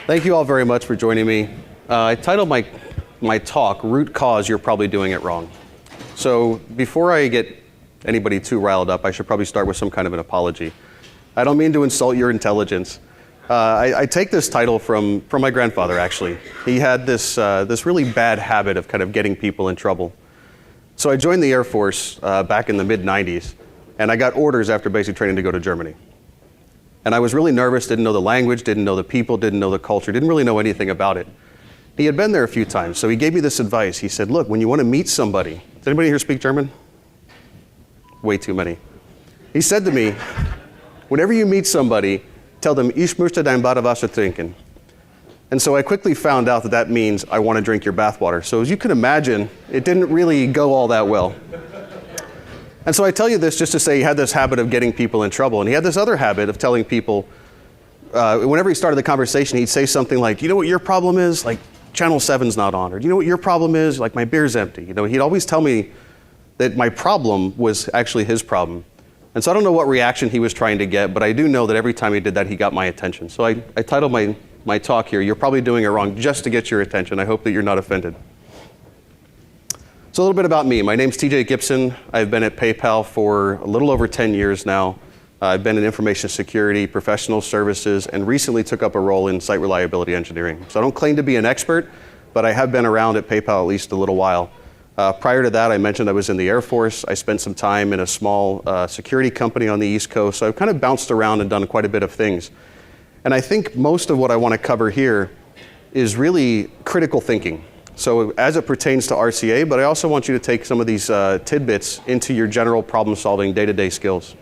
Thank you all very much for joining me. I titled my talk, Root Cause You're Probably Doing It Wrong. So before I get anybody too riled up, I should probably start with some kind of an apology. I don't mean to insult your intelligence. I take this title from my grandfather, actually. He had this really bad habit of kind of getting people in trouble. So I joined the Air Force back in the mid-90s, and I got orders after basic training to go to Germany. And I was really nervous, didn't know the language, didn't know the people, didn't know the culture, didn't really know anything about it. He had been there a few times, so he gave me this advice. He said, look, when you want to meet somebody, does anybody here speak German? Way too many. He said to me, whenever you meet somebody, tell them, ich möchte dein Badewasser trinken. And so I quickly found out that that means I want to drink your bathwater. So as you can imagine, it didn't really go all that well. And so I tell you this just to say he had this habit of getting people in trouble. And he had this other habit of telling people, whenever he started the conversation, he'd say something like, you know what your problem is? Like, Channel 7's not on. Or, you know what your problem is? Like, my beer's empty. You know, he'd always tell me that my problem was actually his problem. And so I don't know what reaction he was trying to get, but I do know that every time he did that, he got my attention. So I titled my talk here, You're Probably Doing It Wrong, just to get your attention. I hope that you're not offended. So a little bit about me. My name's TJ Gibson. I've been at PayPal for a little over 10 years now. I've been in information security, professional services, and recently took up a role in site reliability engineering. So I don't claim to be an expert, but I have been around at PayPal at least a little while. Prior to that, I mentioned I was in the Air Force. I spent some time in a small security company on the East Coast. So I've kind of bounced around and done quite a bit of things. And I think most of what I want to cover here is really critical thinking. So as it pertains to RCA, but I also want you to take some of these tidbits into your general problem-solving day-to-day skills.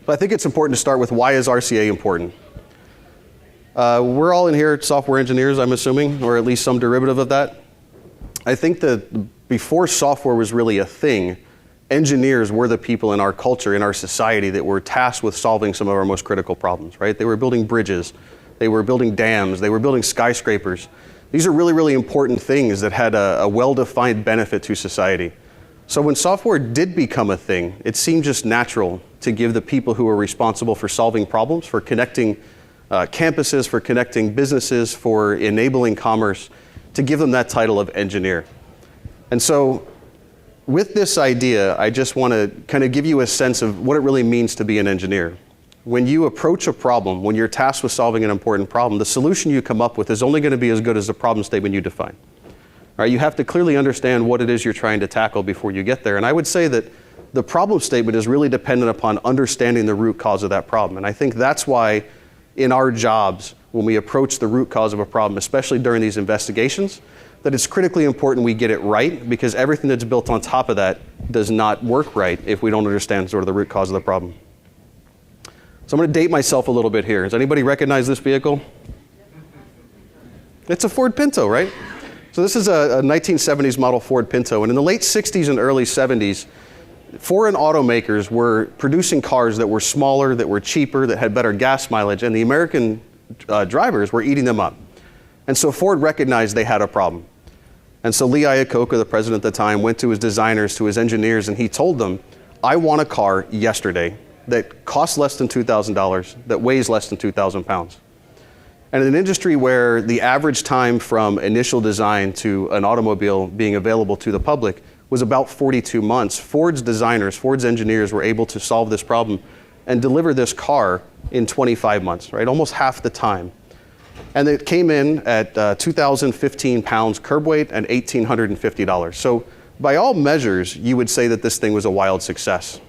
But I think it's important to start with why is RCA important? We're all in here software engineers, I'm assuming, or at least some derivative of that. I think that before software was really a thing, engineers were the people in our culture, in our society, that were tasked with solving some of our most critical problems, right? They were building bridges, they were building dams, they were building skyscrapers. These are really, really important things that had a well-defined benefit to society. So when software did become a thing, it seemed just natural to give the people who were responsible for solving problems, for connecting campuses, for connecting businesses, for enabling commerce, to give them that title of engineer. And so with this idea, I just want to kind of give you a sense of what it really means to be an engineer. When you approach a problem, when you're tasked with solving an important problem, the solution you come up with is only going to be as good as the problem statement you define. All right, you have to clearly understand what it is you're trying to tackle before you get there. And I would say that the problem statement is really dependent upon understanding the root cause of that problem. And I think that's why in our jobs, when we approach the root cause of a problem, especially during these investigations, that it's critically important we get it right, because everything that's built on top of that does not work right if we don't understand sort of the root cause of the problem. So I'm going to date myself a little bit here. Does anybody recognize this vehicle? It's a Ford Pinto, right? So this is a 1970s model Ford Pinto. And in the late 60s and early 70s, foreign automakers were producing cars that were smaller, that were cheaper, that had better gas mileage, and the American drivers were eating them up. And so Ford recognized they had a problem. And so Lee Iacocca, the president at the time, went to his designers, to his engineers, and he told them, I want a car yesterday that costs less than $2,000, that weighs less than 2,000 pounds. And in an industry where the average time from initial design to an automobile being available to the public was about 42 months, Ford's designers, Ford's engineers were able to solve this problem and deliver this car in 25 months, right? Almost half the time. And it came in at 2,015 pounds curb weight and $1,850. So by all measures, you would say that this thing was a wild success.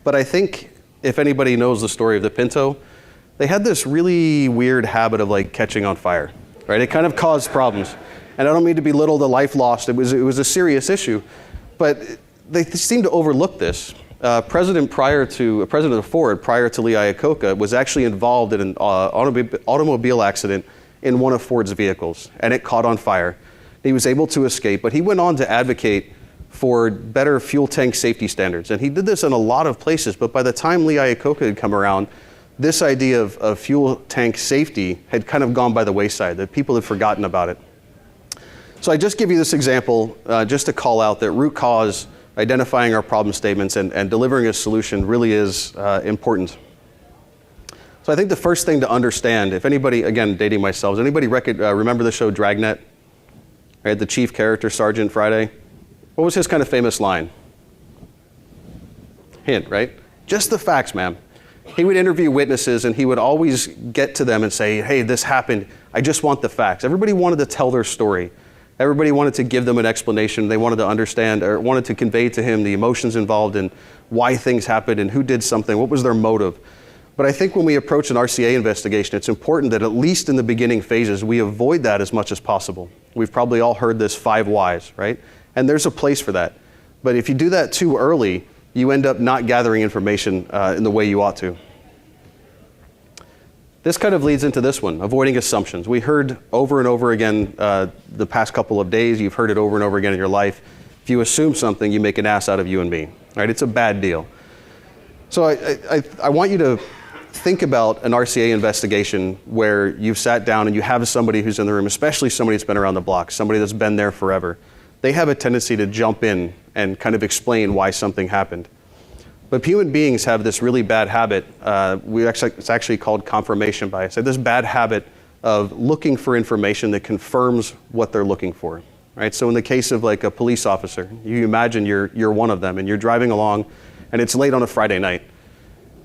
But I think if anybody knows the story of the Pinto, they had this really weird habit of like catching on fire, right? It kind of caused problems. And I don't mean to belittle the life lost. It was a serious issue. But they seemed to overlook this. President of Ford, prior to Lee Iacocca, was actually involved in an automobile accident in one of Ford's vehicles, and it caught on fire. He was able to escape, but he went on to advocate for better fuel tank safety standards. And he did this in a lot of places, but by the time Lee Iacocca had come around, this idea of fuel tank safety had kind of gone by the wayside, that people had forgotten about it. So I just give you this example just to call out that root cause, identifying our problem statements, and delivering a solution really is important. So I think the first thing to understand, if anybody, again, dating myself, does anybody remember the show Dragnet? Right, the chief character, Sergeant Friday. What was his kind of famous line? Hint, right? Just the facts, ma'am. He would interview witnesses and he would always get to them and say, hey, this happened. I just want the facts. Everybody wanted to tell their story. Everybody wanted to give them an explanation. They wanted to understand or wanted to convey to him the emotions involved in why things happened and who did something, what was their motive. But I think when we approach an RCA investigation, it's important that at least in the beginning phases, we avoid that as much as possible. We've probably all heard this 5 whys, right? And there's a place for that. But if you do that too early, you end up not gathering information in the way you ought to. This kind of leads into this one, avoiding assumptions. We heard over and over again the past couple of days, you've heard it over and over again in your life. If you assume something, you make an ass out of you and me, right? It's a bad deal. So I want you to think about an RCA investigation where you've sat down and you have somebody who's in the room, especially somebody that's been around the block, somebody that's been there forever. They have a tendency to jump in and kind of explain why something happened. But human beings have this really bad habit, it's actually called confirmation bias, this bad habit of looking for information that confirms what they're looking for, right? So in the case of like a police officer, you imagine you're one of them and you're driving along and it's late on a Friday night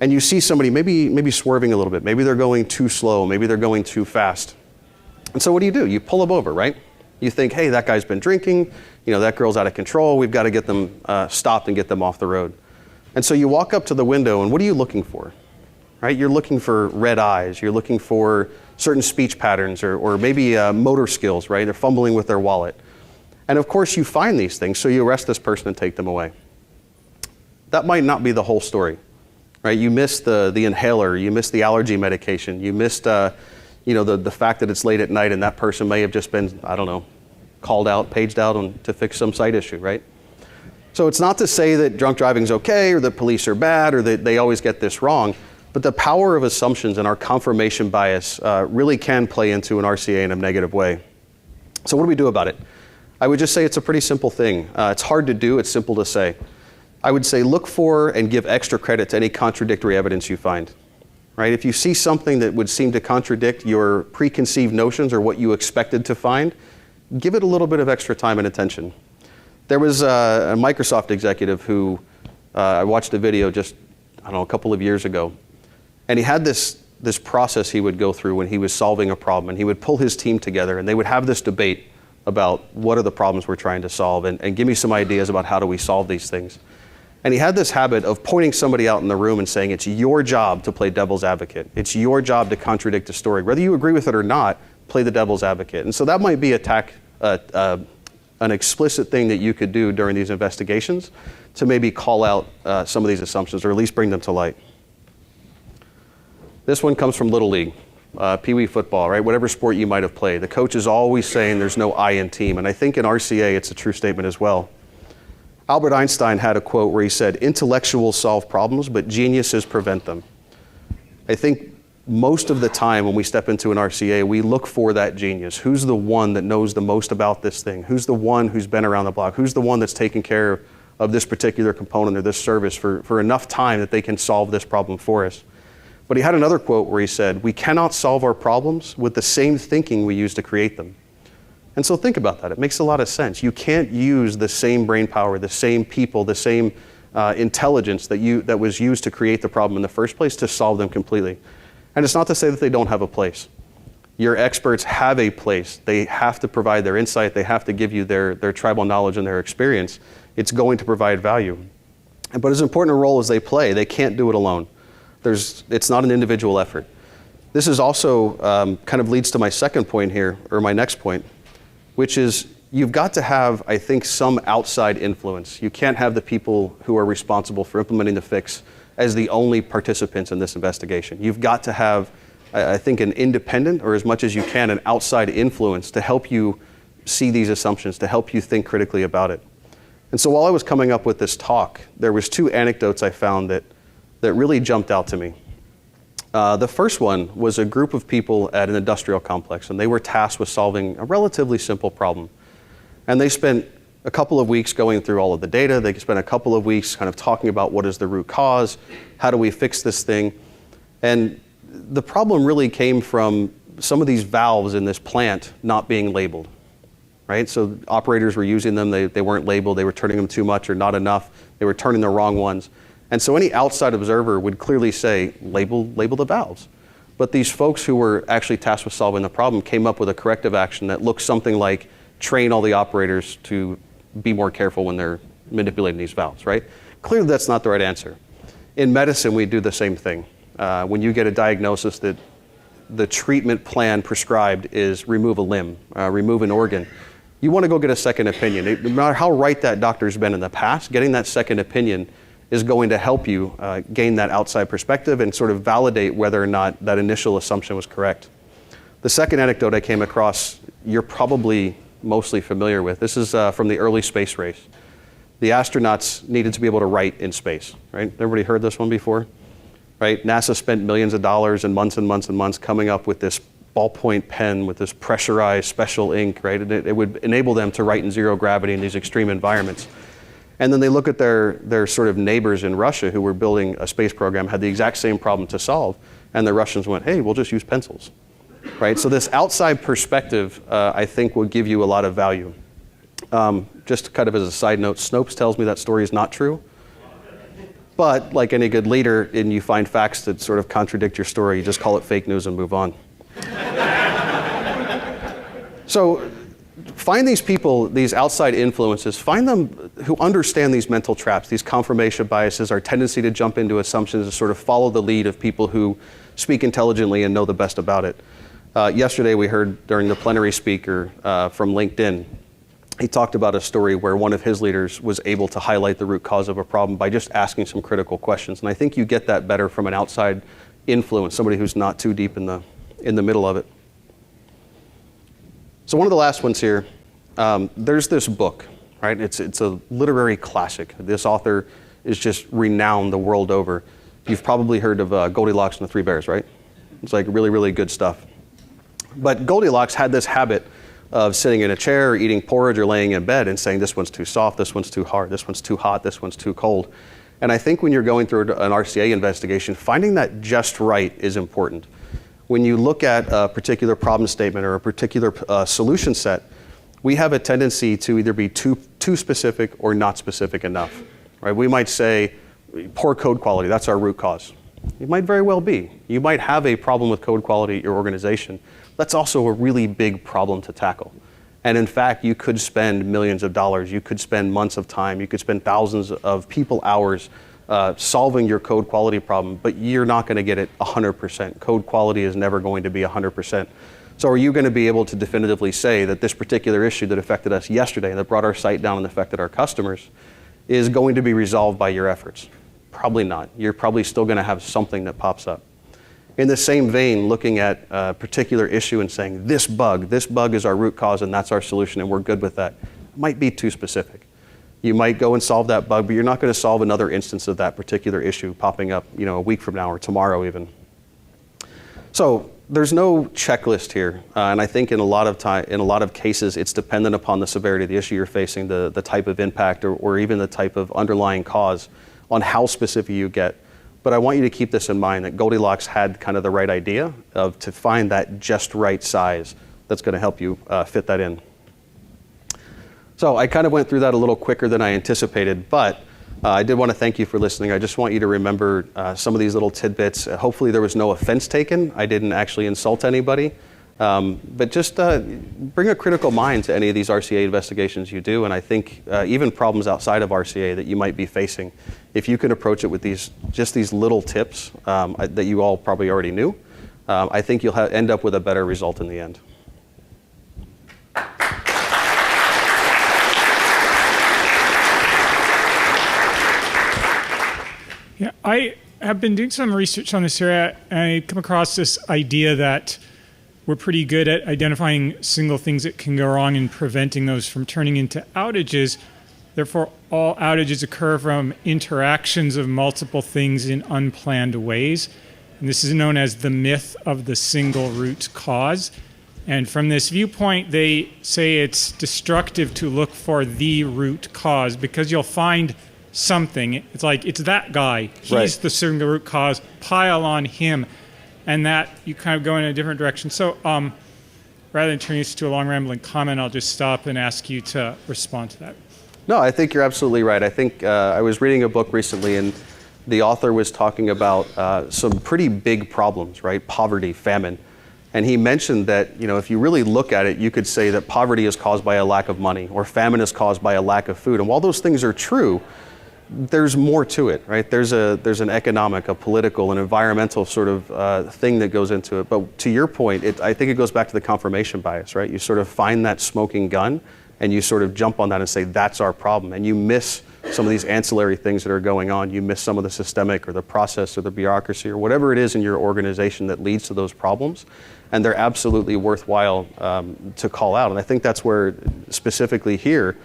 and you see somebody maybe swerving a little bit, maybe they're going too slow, maybe they're going too fast. And so what do? You pull them over, right? You think, hey, that guy's been drinking, that girl's out of control, we've got to get them stopped and get them off the road. And so you walk up to the window, and what are you looking for? Right? You're looking for red eyes. You're looking for certain speech patterns or maybe motor skills, right? They're fumbling with their wallet. And of course, you find these things, so you arrest this person and take them away. That might not be the whole story, right? You missed the inhaler. You missed the allergy medication. You missed the fact that it's late at night and that person may have just been, I don't know, called out, paged out to fix some site issue, right? So it's not to say that drunk driving is okay or that police are bad or that they always get this wrong, but the power of assumptions and our confirmation bias really can play into an RCA in a negative way. So what do we do about it? I would just say it's a pretty simple thing. It's hard to do, it's simple to say. I would say look for and give extra credit to any contradictory evidence you find. Right? If you see something that would seem to contradict your preconceived notions or what you expected to find, give it a little bit of extra time and attention. There was a Microsoft executive who I watched a video just, a couple of years ago. And he had this process he would go through when he was solving a problem. And he would pull his team together and they would have this debate about what are the problems we're trying to solve and give me some ideas about how do we solve these things. And he had this habit of pointing somebody out in the room and saying, it's your job to play devil's advocate. It's your job to contradict a story. Whether you agree with it or not, play the devil's advocate. And so that might be an explicit thing that you could do during these investigations to maybe call out some of these assumptions or at least bring them to light. This one comes from Little League, Pee Wee football, right? Whatever sport you might have played. The coach is always saying there's no I in team. And I think in RCA, it's a true statement as well. Albert Einstein had a quote where he said, intellectuals solve problems, but geniuses prevent them. I think most of the time when we step into an RCA, we look for that genius. Who's the one that knows the most about this thing? Who's the one who's been around the block? Who's the one that's taken care of this particular component or this service for enough time that they can solve this problem for us? But he had another quote where he said, we cannot solve our problems with the same thinking we use to create them. And so think about that. It makes a lot of sense. You can't use the same brain power, the same people, the same intelligence that was used to create the problem in the first place to solve them completely. And it's not to say that they don't have a place. Your experts have a place. They have to provide their insight. They have to give you their tribal knowledge and their experience. It's going to provide value. But as important a role as they play, they can't do it alone. It's not an individual effort. This is also kind of leads to my second point here, or my next point, which is you've got to have, I think, some outside influence. You can't have the people who are responsible for implementing the fix as the only participants in this investigation. You've got to have, I think, an independent, or as much as you can, an outside influence to help you see these assumptions, to help you think critically about it. And so while I was coming up with this talk, there was 2 anecdotes I found that really jumped out to me. The first one was a group of people at an industrial complex, and they were tasked with solving a relatively simple problem. And they spent a couple of weeks going through all of the data. They spent a couple of weeks kind of talking about what is the root cause, how do we fix this thing. And the problem really came from some of these valves in this plant not being labeled, right? So operators were using them, they weren't labeled, they were turning them too much or not enough, they were turning the wrong ones. And so any outside observer would clearly say, label the valves. But these folks who were actually tasked with solving the problem came up with a corrective action that looked something like train all the operators to be more careful when they're manipulating these valves, right? Clearly that's not the right answer. In medicine, we do the same thing. When you get a diagnosis that the treatment plan prescribed is remove a limb, remove an organ, you want to go get a second opinion. No matter how right that doctor's been in the past, getting that second opinion is going to help you gain that outside perspective and sort of validate whether or not that initial assumption was correct. The second anecdote I came across, you're probably mostly familiar with. This is from the early space race. The astronauts needed to be able to write in space, right? Everybody heard this one before? Right? NASA spent millions of dollars and months and months and months coming up with this ballpoint pen with this pressurized special ink, right? And it would enable them to write in zero gravity in these extreme environments. And then they look at their sort of neighbors in Russia who were building a space program, had the exact same problem to solve, and the Russians went, hey, we'll just use pencils, right? So this outside perspective, I think, will give you a lot of value. Just kind of as a side note, Snopes tells me that story is not true. But like any good leader, and you find facts that sort of contradict your story, you just call it fake news and move on. So find these people, these outside influences, find them who understand these mental traps, these confirmation biases, our tendency to jump into assumptions, to sort of follow the lead of people who speak intelligently and know the best about it. Yesterday we heard during the plenary speaker from LinkedIn, he talked about a story where one of his leaders was able to highlight the root cause of a problem by just asking some critical questions. And I think you get that better from an outside influence, somebody who's not too deep in the middle of it. So one of the last ones here, there's this book, right? It's a literary classic. This author is just renowned the world over. You've probably heard of Goldilocks and the Three Bears, right? It's like really, really good stuff. But Goldilocks had this habit of sitting in a chair or eating porridge or laying in bed and saying, this one's too soft, this one's too hard, this one's too hot, this one's too cold. And I think when you're going through an RCA investigation, finding that just right is important. When you look at a particular problem statement or a particular solution set, we have a tendency to either be too specific or not specific enough, right? We might say, poor code quality, that's our root cause. It might very well be. You might have a problem with code quality at your organization. That's also a really big problem to tackle. And in fact, you could spend millions of dollars, you could spend months of time, you could spend thousands of people hours solving your code quality problem, but you're not going to get it 100%. Code quality is never going to be 100%. So are you going to be able to definitively say that this particular issue that affected us yesterday, that brought our site down and affected our customers, is going to be resolved by your efforts? Probably not. You're probably still going to have something that pops up. In the same vein, looking at a particular issue and saying, this bug is our root cause and that's our solution and we're good with that, might be too specific. You might go and solve that bug, but you're not going to solve another instance of that particular issue popping up, a week from now or tomorrow even. So there's no checklist here, and I think in a lot of cases, it's dependent upon the severity of the issue you're facing, the type of impact, or even the type of underlying cause on how specific you get. But I want you to keep this in mind, that Goldilocks had kind of the right idea to find that just right size that's going to help you fit that in. So I kind of went through that a little quicker than I anticipated, but I did want to thank you for listening. I just want you to remember some of these little tidbits. Hopefully there was no offense taken. I didn't actually insult anybody. But just bring a critical mind to any of these RCA investigations you do, and I think even problems outside of RCA that you might be facing, if you can approach it with these little tips that you all probably already knew, I think you'll end up with a better result in the end. Yeah, I have been doing some research on this area, and I come across this idea that we're pretty good at identifying single things that can go wrong and preventing those from turning into outages. Therefore, all outages occur from interactions of multiple things in unplanned ways. And this is known as the myth of the single root cause. And from this viewpoint, they say it's destructive to look for the root cause because you'll find something. It's like, it's that guy. He's right. The single root cause. Pile on him. and that you kind of go in a different direction. So rather than turning this to a long rambling comment, I'll just stop and ask you to respond to that. No, I think you're absolutely right. I think I was reading a book recently, and the author was talking about some pretty big problems, right? Poverty, famine. And he mentioned that, if you really look at it, you could say that poverty is caused by a lack of money, or famine is caused by a lack of food. And while those things are true, there's more to it, right? There's an economic, a political, an environmental sort of thing that goes into it. But to your point, I think it goes back to the confirmation bias, right? You sort of find that smoking gun, and you sort of jump on that and say, that's our problem. And you miss some of these ancillary things that are going on. You miss some of the systemic or the process or the bureaucracy or whatever it is in your organization that leads to those problems. And they're absolutely worthwhile to call out. And I think that's where, specifically here,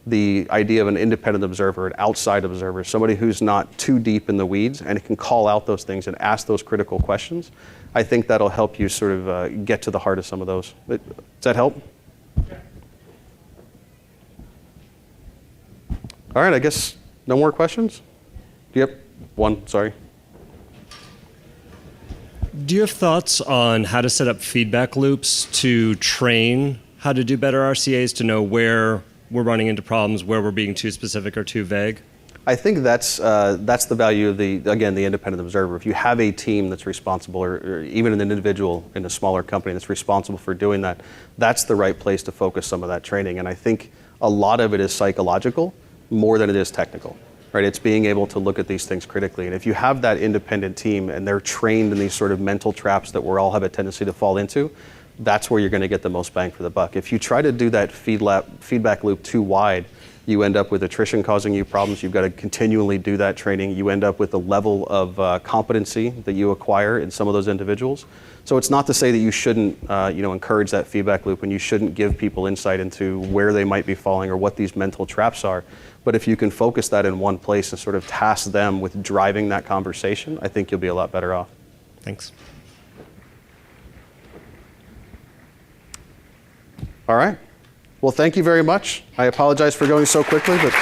the idea of an independent observer, an outside observer, somebody who's not too deep in the weeds and can call out those things and ask those critical questions, I think that'll help you sort of get to the heart of some of those. Does that help? All right, I guess no more questions? Yep, one, sorry. Do you have thoughts on how to set up feedback loops to train how to do better RCAs, to know where we're running into problems, where we're being too specific or too vague? I think that's the value of the independent observer. If you have a team that's responsible, or even an individual in a smaller company that's responsible for doing that, that's the right place to focus some of that training. And I think a lot of it is psychological more than it is technical, right? It's being able to look at these things critically. And if you have that independent team and they're trained in these sort of mental traps that we all have a tendency to fall into, that's where you're going to get the most bang for the buck. If you try to do that feedback loop too wide, you end up with attrition causing you problems. You've got to continually do that training. You end up with a level of competency that you acquire in some of those individuals. So it's not to say that you shouldn't encourage that feedback loop, and you shouldn't give people insight into where they might be falling or what these mental traps are. But if you can focus that in one place and sort of task them with driving that conversation, I think you'll be a lot better off. Thanks. All right. Well, thank you very much. I apologize for going so quickly, but